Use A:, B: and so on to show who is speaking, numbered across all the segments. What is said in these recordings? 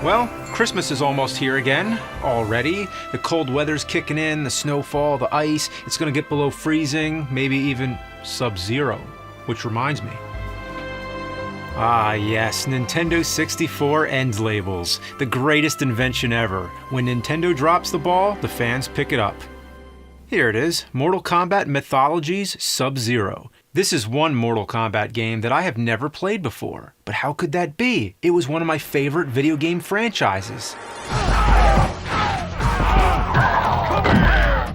A: Well, Christmas is almost here again, already. The cold weather's kicking in, the snowfall, the ice. It's gonna get below freezing, maybe even sub-zero. Which reminds me. Ah yes, Nintendo 64 end labels. The greatest invention ever. When Nintendo drops the ball, the fans pick it up. Here it is, Mortal Kombat Mythologies Sub-Zero. This is one Mortal Kombat game that I have never played before. But how could that be? It was one of my favorite video game franchises.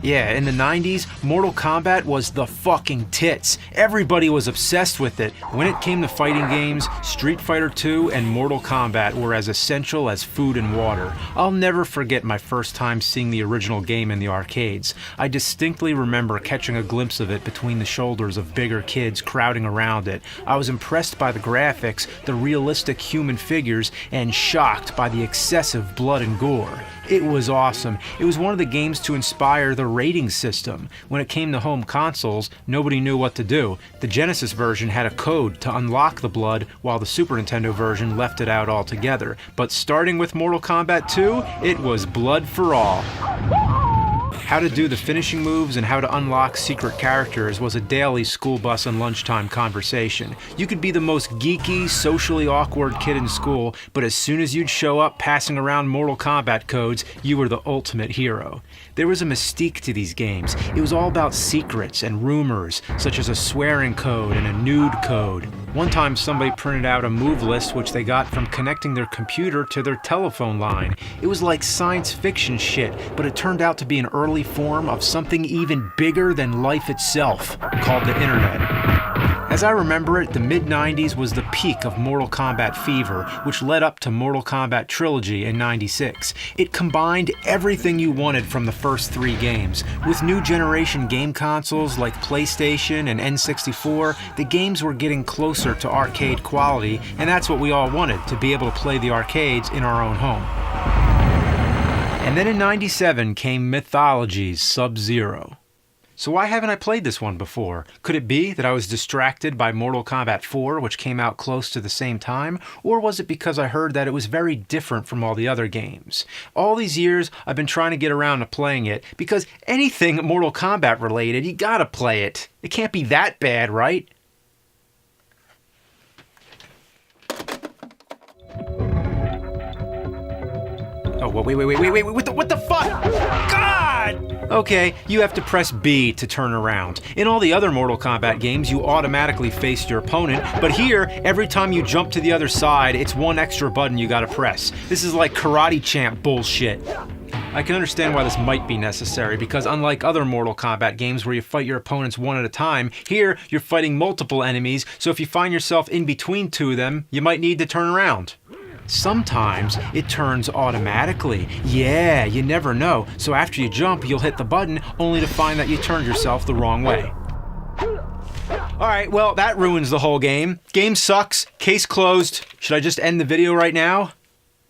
A: Yeah, in the 90s, Mortal Kombat was the fucking tits. Everybody was obsessed with it. When it came to fighting games, Street Fighter II and Mortal Kombat were as essential as food and water. I'll never forget my first time seeing the original game in the arcades. I distinctly remember catching a glimpse of it between the shoulders of bigger kids crowding around it. I was impressed by the graphics, the realistic human figures, and shocked by the excessive blood and gore. It was awesome. It was one of the games to inspire the rating system. When it came to home consoles, nobody knew what to do. The Genesis version had a code to unlock the blood, while the Super Nintendo version left it out altogether. But starting with Mortal Kombat 2, it was blood for all. How to do the finishing moves and how to unlock secret characters was a daily school bus and lunchtime conversation. You could be the most geeky, socially awkward kid in school, but as soon as you'd show up passing around Mortal Kombat codes, you were the ultimate hero. There was a mystique to these games. It was all about secrets and rumors, such as a swearing code and a nude code. One time somebody printed out a move list which they got from connecting their computer to their telephone line. It was like science fiction shit, but it turned out to be an early form of something even bigger than life itself, called the internet. As I remember it, the mid-90s was the peak of Mortal Kombat fever, which led up to Mortal Kombat Trilogy in '96. It combined everything you wanted from the first three games. With new generation game consoles like PlayStation and N64, the games were getting closer to arcade quality, and that's what we all wanted, to be able to play the arcades in our own home. And then in '97 came Mythologies Sub-Zero. So why haven't I played this one before? Could it be that I was distracted by Mortal Kombat 4, which came out close to the same time? Or was it because I heard that it was very different from all the other games? All these years, I've been trying to get around to playing it, because anything Mortal Kombat related, you gotta play it. It can't be that bad, right? Oh, wait, what the fuck? God! Okay, you have to press B to turn around. In all the other Mortal Kombat games, you automatically face your opponent, but here, every time you jump to the other side, it's one extra button you gotta press. This is like Karate Champ bullshit. I can understand why this might be necessary, because unlike other Mortal Kombat games where you fight your opponents one at a time, here you're fighting multiple enemies, so if you find yourself in between two of them, you might need to turn around. Sometimes it turns automatically. Yeah, you never know. So after you jump, you'll hit the button only to find that you turned yourself the wrong way. Alright, well, that ruins the whole game. Game sucks. Case closed. Should I just end the video right now?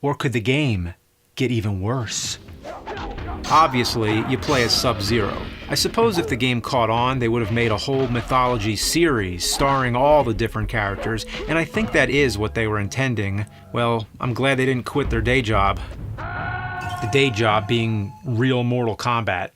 A: Or could the game get even worse? Obviously, you play as Sub-Zero. I suppose if the game caught on, they would have made a whole mythology series starring all the different characters, and I think that is what they were intending. Well, I'm glad they didn't quit their day job. The day job being real Mortal Kombat.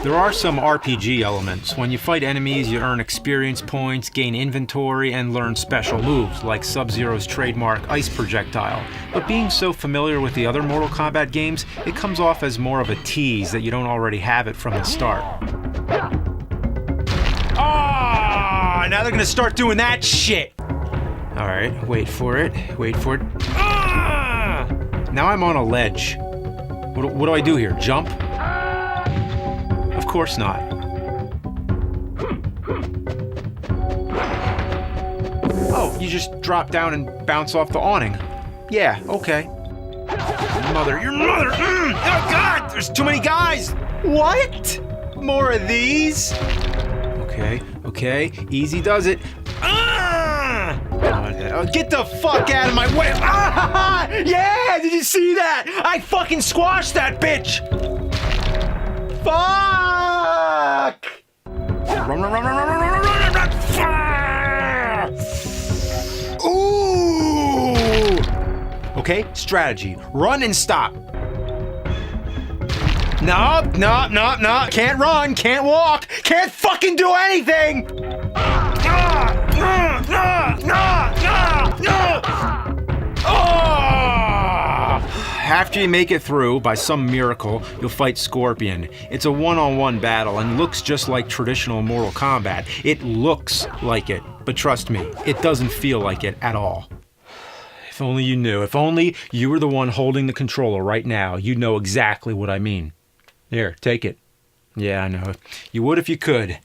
A: There are some RPG elements. When you fight enemies, you earn experience points, gain inventory, and learn special moves, like Sub-Zero's trademark ice projectile. But being so familiar with the other Mortal Kombat games, it comes off as more of a tease that you don't already have it from the start. Ah! Now they're gonna start doing that shit! Alright, wait for it. Ah! Now I'm on a ledge. What do I do here? Jump? Of course not. Oh, you just drop down and bounce off the awning. Yeah, okay. Your mother! Oh God, there's too many guys! What? More of these? Okay, easy does it. Ah! Oh, get the fuck out of my way! Ah! Yeah, did you see that? I fucking squashed that bitch! Fuck! Run! Ooh! okay? Strategy. Run and stop. No, no, no, no. Can't run, can't walk, can't fucking do anything! After you make it through, by some miracle, you'll fight Scorpion. It's a one-on-one battle and looks just like traditional Mortal Kombat. It looks like it, but trust me, it doesn't feel like it at all. If only you knew. If only you were the one holding the controller right now, you'd know exactly what I mean. Here, take it. Yeah, I know. You would if you could,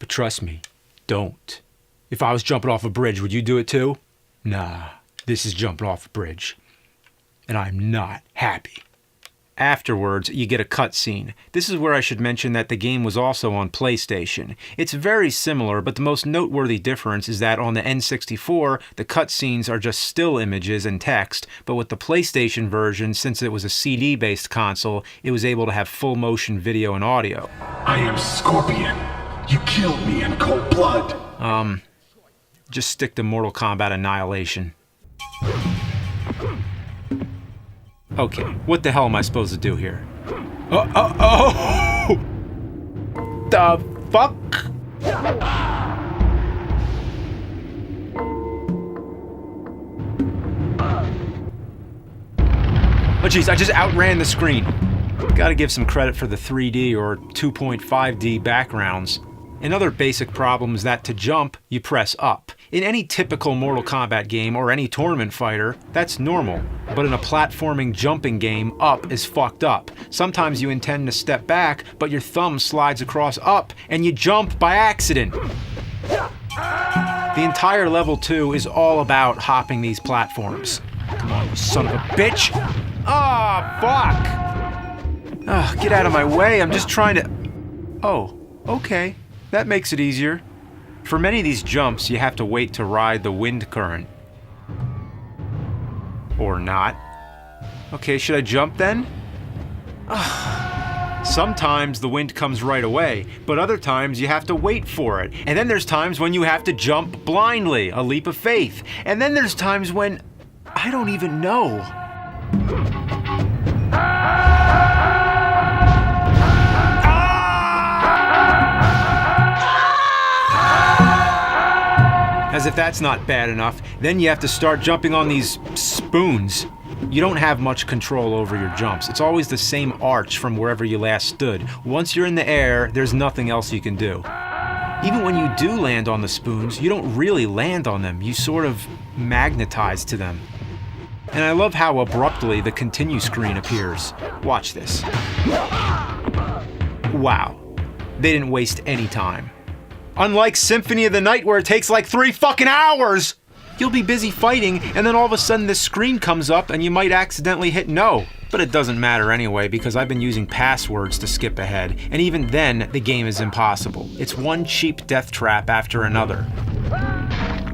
A: but trust me, don't. If I was jumping off a bridge, would you do it too? Nah, this is jumping off a bridge. And I'm not happy. Afterwards, you get a cutscene. This is where I should mention that the game was also on PlayStation. It's very similar, but the most noteworthy difference is that on the N64, the cutscenes are just still images and text, but with the PlayStation version, since it was a CD-based console, it was able to have full motion video and audio.
B: I am Scorpion. You killed me in cold blood.
A: Just stick to Mortal Kombat Annihilation. Okay, what the hell am I supposed to do here? Oh! The fuck? Oh jeez, I just outran the screen. Gotta give some credit for the 3D or 2.5D backgrounds. Another basic problem is that to jump, you press up. In any typical Mortal Kombat game or any tournament fighter, that's normal. But in a platforming jumping game, up is fucked up. Sometimes you intend to step back, but your thumb slides across up and you jump by accident. The entire level 2 is all about hopping these platforms. Come on, you son of a bitch! Ah, fuck! Ah, get out of my way, I'm just trying to... Oh, okay. That makes it easier. For many of these jumps, you have to wait to ride the wind current. Or not. Okay, should I jump then? Sometimes the wind comes right away, but other times you have to wait for it. And then there's times when you have to jump blindly, a leap of faith. And then there's times when I don't even know. As if that's not bad enough, then you have to start jumping on these spoons. You don't have much control over your jumps. It's always the same arch from wherever you last stood. Once you're in the air, there's nothing else you can do. Even when you do land on the spoons, you don't really land on them. You sort of magnetize to them. And I love how abruptly the continue screen appears. Watch this. Wow. They didn't waste any time. Unlike Symphony of the Night where it takes like 3 fucking hours! You'll be busy fighting and then all of a sudden this screen comes up and you might accidentally hit no. But it doesn't matter anyway because I've been using passwords to skip ahead, and even then the game is impossible. It's one cheap death trap after another.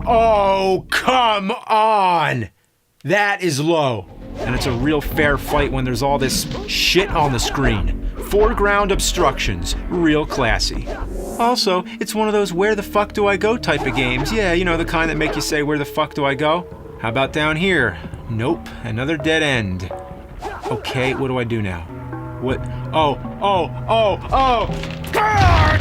A: Oh, come on! That is low. And it's a real fair fight when there's all this shit on the screen. Foreground obstructions, real classy. Also, it's one of those where the fuck do I go type of games. Yeah, you know, the kind that make you say where the fuck do I go? How about down here? Nope, another dead end. Okay, what do I do now? What? Oh! God!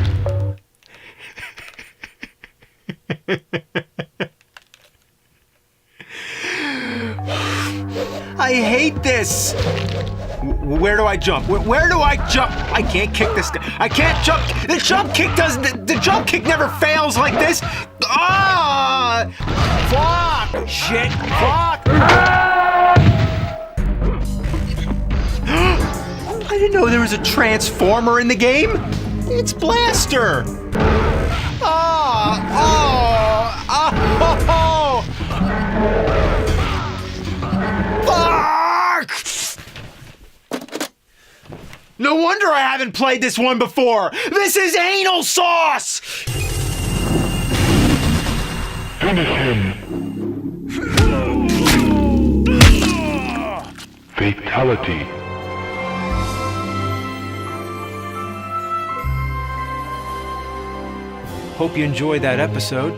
A: I hate this! Where do I jump? Where do I jump? I can't kick this guy. I can't jump. The jump kick doesn't. The jump kick never fails like this. Ah! Fuck! Shit! Fuck! I didn't know there was a transformer in the game. It's Blaster. Fuck! No wonder I haven't played this one before! This is anal sauce!
B: Finish him. Fatality.
A: Hope you enjoyed that episode.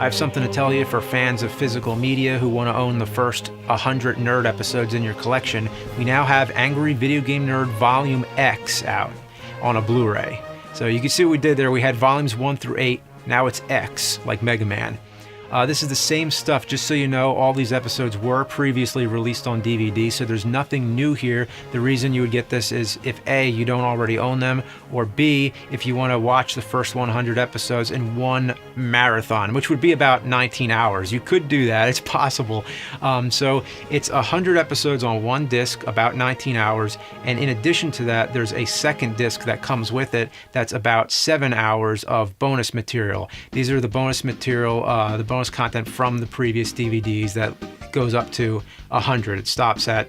A: I have something to tell you for fans of physical media who want to own the first 100 nerd episodes in your collection. We now have Angry Video Game Nerd Volume X out on a Blu-ray. So you can see what we did there. We had volumes 1 through 8. Now it's X, like Mega Man. This is the same stuff, just so you know. All these episodes were previously released on DVD, so there's nothing new here. The reason you would get this is if A, you don't already own them, or B, if you want to watch the first 100 episodes in one marathon, which would be about 19 hours. You could do that, it's possible. So it's 100 episodes on one disc, about 19 hours, and in addition to that, there's a second disc that comes with it that's about 7 hours of bonus material. These are the bonus material, the bonus content from the previous DVDs that goes up to 100. It stops at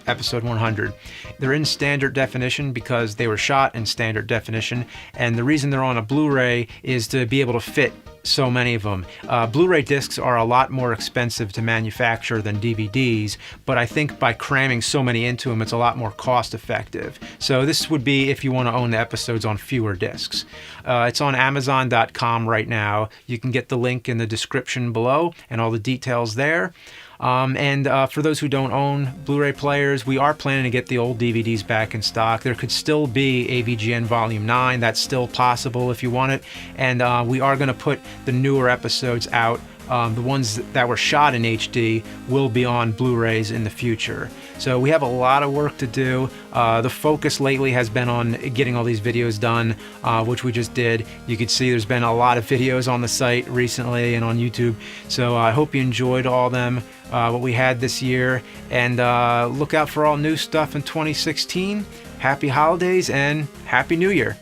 A: episode 100. They're in standard definition because they were shot in standard definition, and the reason they're on a Blu-ray is to be able to fit so many of them. Blu-ray discs are a lot more expensive to manufacture than DVDs, but I think by cramming so many into them, it's a lot more cost effective. So this would be if you want to own the episodes on fewer discs. It's on Amazon.com right now. You can get the link in the description below and all the details there. For those who don't own Blu-ray players, we are planning to get the old DVDs back in stock. There could still be AVGN Volume 9. That's still possible if you want it. And we are going to put the newer episodes out. The ones that were shot in HD will be on Blu-rays in the future. So we have a lot of work to do. The focus lately has been on getting all these videos done, which we just did. You can see there's been a lot of videos on the site recently and on YouTube. So I hope you enjoyed all them, what we had this year. And look out for all new stuff in 2016. Happy holidays and Happy New Year.